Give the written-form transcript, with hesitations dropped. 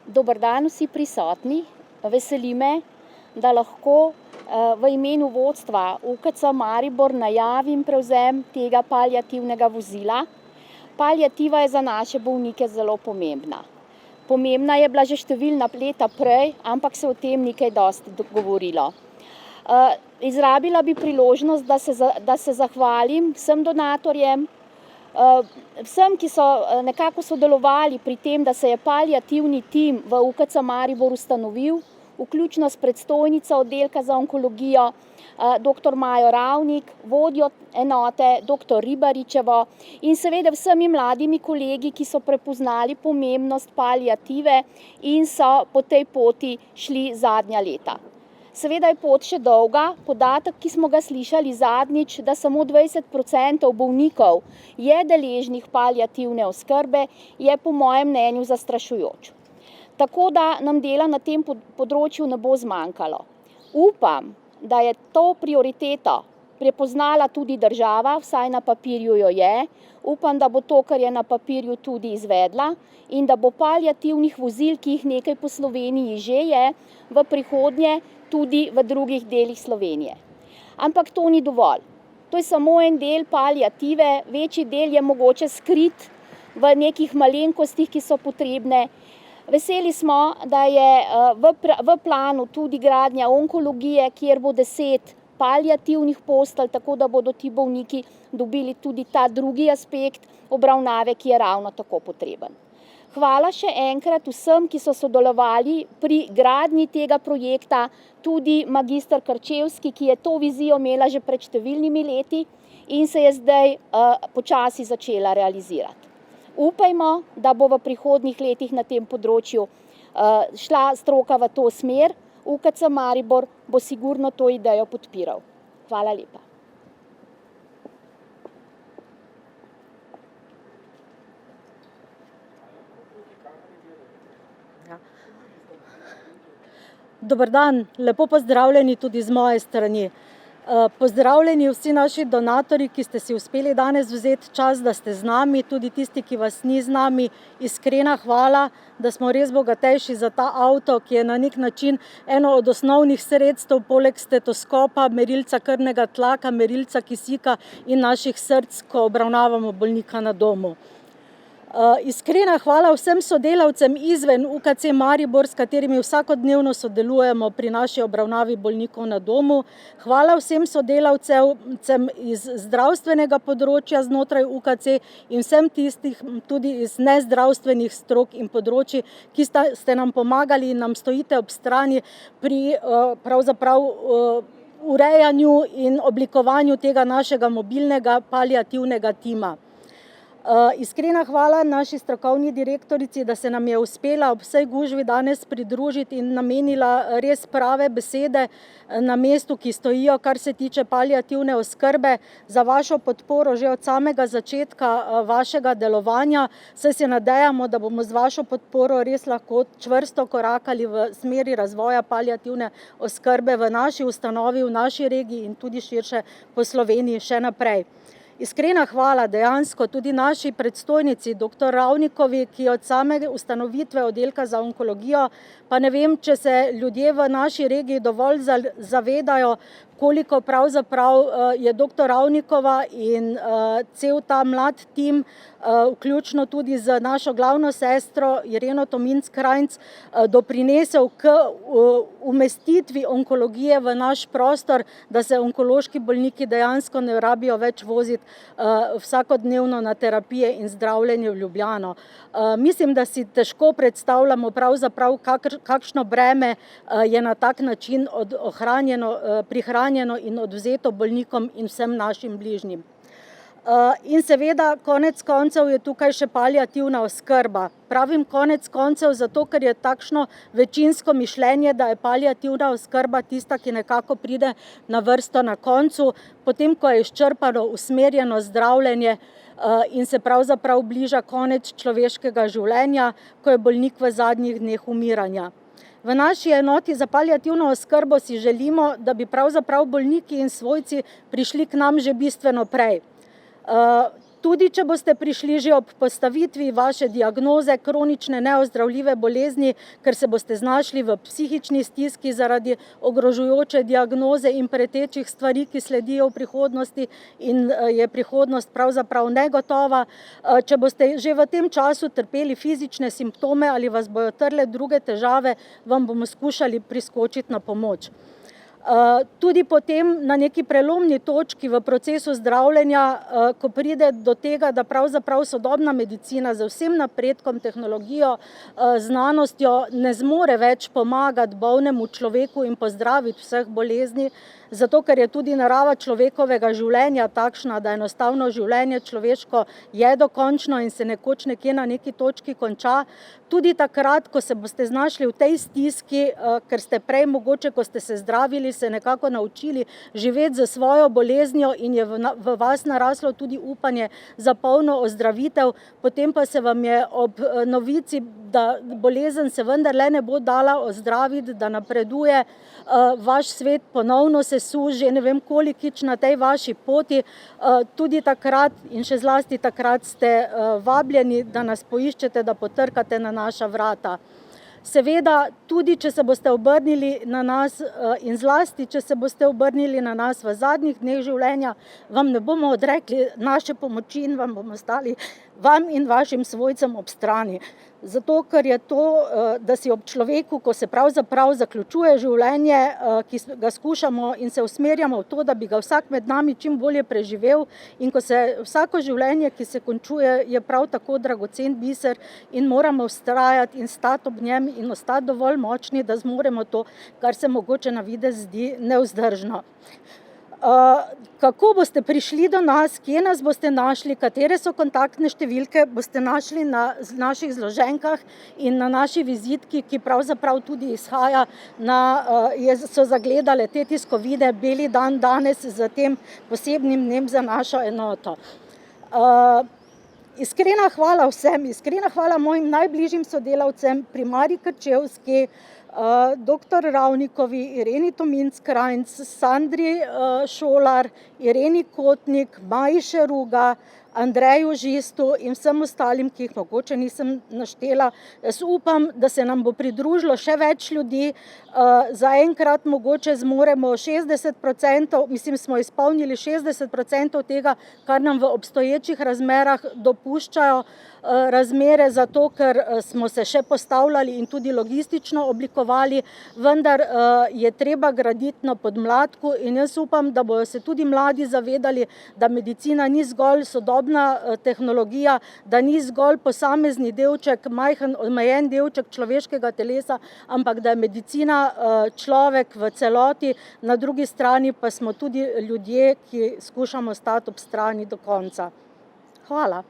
Dober dan vsi prisotni. Veseli me, da lahko v imenu vodstva UKC Maribor najavim prevzem tega paliativnega vozila. Paliativa je za naše bolnike zelo pomembna. Pomembna je bila že številna leta prej, ampak se o tem nekaj dosti govorilo. Izrabila bi priložnost, da se zahvalim vsem donatorjem, vsem, ki so nekako sodelovali pri tem, da se je paliativni tim v UKC Maribor ustanovil, vključno s predstojnico oddelka za onkologijo, dr. Majo Ravnik, vodjo enote, dr. Ribaričevo in seveda vsemi mladimi kolegi, ki so prepoznali pomembnost paliative in so po tej poti šli zadnja leta. Seveda je pot še dolga. Podatek, ki smo ga slišali zadnjič, da samo 20% bolnikov je deležnih paliativne oskrbe, je po mojem mnenju zastrašujoč. Tako da nam dela na tem področju ne bo zmanjkalo. Upam, da je to prioriteto prepoznala tudi država, vsaj na papirju jo je. Upam, da bo to, kar je na papirju, tudi izvedla in da bo paliativnih vozil, ki jih nekaj po Sloveniji že je, v prihodnje tudi v drugih delih Slovenije. Ampak to ni dovolj. To je samo en del paliative, večji del je mogoče skrit v nekih malenkostih, ki so potrebne. Veseli smo, da je v planu tudi gradnja onkologije, kjer bo 10 paliativnih postelj, tako da bodo ti bolniki dobili tudi ta drugi aspekt obravnave, ki je ravno tako potreben. Hvala še enkrat vsem, ki so sodelovali pri gradnji tega projekta, tudi magister Krčevski, ki je to vizijo imela že pred številnimi leti in se je zdaj počasi začela realizirati. Upajmo, da bo v prihodnjih letih na tem področju šla stroka v to smer. UKC Maribor bo sigurno to idejo podpiral. Hvala lepa. Dober dan, lepo pozdravljeni tudi z moje strani. Pozdravljeni vsi naši donatorji, ki ste si uspeli danes vzeti čas, da ste z nami, tudi tisti, ki vas ni z nami. Iskrena hvala, da smo res bogatejši za ta avto, ki je na nek način eno od osnovnih sredstev, poleg stetoskopa, merilca krvnega tlaka, merilca kisika in naših src, ko obravnavamo bolnika na domu. Iskrena hvala vsem sodelavcem izven UKC Maribor, s katerimi vsakodnevno sodelujemo pri naši obravnavi bolnikov na domu. Hvala vsem sodelavcem iz zdravstvenega področja znotraj UKC in vsem tistih tudi iz nezdravstvenih strok in področji, ki ste nam pomagali in nam stojite ob strani pri pravzaprav urejanju in oblikovanju tega našega mobilnega paliativnega tima. Iskrena hvala naši strokovni direktorici, da se nam je uspela ob vsej gužvi danes pridružiti in namenila res prave besede na mestu, ki stojijo, kar se tiče paliativne oskrbe, za vašo podporo že od samega začetka vašega delovanja. Saj se nadejamo, da bomo z vašo podporo res lahko čvrsto korakali v smeri razvoja paliativne oskrbe v naši ustanovi, v naši regiji in tudi širše po Sloveniji še naprej. Iskrena hvala dejansko tudi naši predstojnici, dr. Ravnikovi, ki od same ustanovitve oddelka za onkologijo, pa ne vem, če se ljudje v naši regiji dovolj zavedajo, koliko pravzaprav je dr. Ravnikova in cel ta mlad tim, vključno tudi z našo glavno sestro Ireno Tominc Krajnc, doprinesel k umestitvi onkologije v naš prostor, da se onkološki bolniki dejansko ne rabijo več voziti vsakodnevno na terapije in zdravljenje v Ljubljano. Mislim, da si težko predstavljamo pravzaprav, kakšno breme je na tak način prihranjeno in odvzeto bolnikom in vsem našim bližnjim. In seveda, konec koncev je tukaj še paliativna oskrba. Pravim konec koncev zato, ker je takšno večinsko mišljenje, da je paliativna oskrba tista, ki nekako pride na vrsto na koncu, potem ko je izčrpano usmerjeno zdravljenje in se pravzaprav bliža konec človeškega življenja, ko je bolnik v zadnjih dneh umiranja. V naši enoti za paliativno oskrbo si želimo, da bi pravzaprav bolniki in svojci prišli k nam že bistveno prej. Tudi če boste prišli že ob postavitvi vaše diagnoze kronične neozdravljive bolezni, ker se boste znašli v psihični stiski zaradi ogrožujoče diagnoze in pretečih stvari, ki sledijo v prihodnosti in je prihodnost pravzaprav negotova. Če boste že v tem času trpeli fizične simptome ali vas bojo trle druge težave, vam bomo skušali priskočiti na pomoč. Tudi potem na neki prelomni točki v procesu zdravljenja, ko pride do tega, da pravzaprav sodobna medicina z vsem napredkom, tehnologijo, znanostjo ne zmore več pomagati bolnemu človeku in pozdraviti vseh bolezni, zato ker je tudi narava človekovega življenja takšna, da enostavno življenje človeško je dokončno in se nekoč nekje na neki točki konča. Tudi takrat, ko se boste znašli v tej stiski, ker ste prej mogoče, ko ste se zdravili, se nekako naučili živeti za svojo boleznijo in je v vas naraslo tudi upanje za polno ozdravitev, potem pa se vam je ob novici, da bolezen se vendarle ne bo dala ozdraviti, da napreduje, vaš svet ponovno se suži, ne vem kolikič na tej vaši poti, tudi takrat in še zlasti takrat ste vabljeni, da nas poiščete, da potrkate na naša vrata. Seveda, tudi če se boste obrnili na nas in zlasti, če se boste obrnili na nas v zadnjih dneh življenja, vam ne bomo odrekli naše pomoči in vam bomo stali vam in vašim svojcem ob strani. Zato, ker je to, da si ob človeku, ko se pravzaprav zaključuje življenje, ki ga skušamo in se usmerjamo v to, da bi ga vsak med nami čim bolje preživel, in ko se vsako življenje, ki se končuje, je prav tako dragocen biser in moramo vztrajati in stati ob njem in ostati dovolj močni, da zmoremo to, kar se mogoče na videz zdi nevzdržno. Kako boste prišli do nas, kje nas boste našli, katere so kontaktne številke, boste našli na naših zloženkah in na naši vizitki, ki pravzaprav tudi izhaja so zagledale te tiskovine Beli dan danes z tem posebnim dnem za našo enoto. Iskrena hvala vsem, iskrena hvala mojim najbližjim sodelavcem, primarij Krčevski, dr. Ravnikovi, Ireni Tominc Krajnc, Sandri Šolar, Ireni Kotnik, Maji Šeruga, Andreju Žistu in vsem ostalim, ki jih mogoče nisem naštela. Jaz upam, da se nam bo pridružilo še več ljudi. Zaenkrat mogoče zmoremo 60%, smo izpolnili 60% tega, kar nam v obstoječih razmerah dopuščajo razmere, zato ker smo se še postavljali in tudi logistično oblikovali, vendar je treba graditi na podmladku in jaz upam, da bojo se tudi mladi zavedali, da medicina ni zgolj sodobna tehnologija, da ni zgolj posamezni delček, majhen, omejen delček človeškega telesa, ampak da je medicina človek v celoti, na drugi strani pa smo tudi ljudje, ki skušamo stati ob strani do konca. Hvala.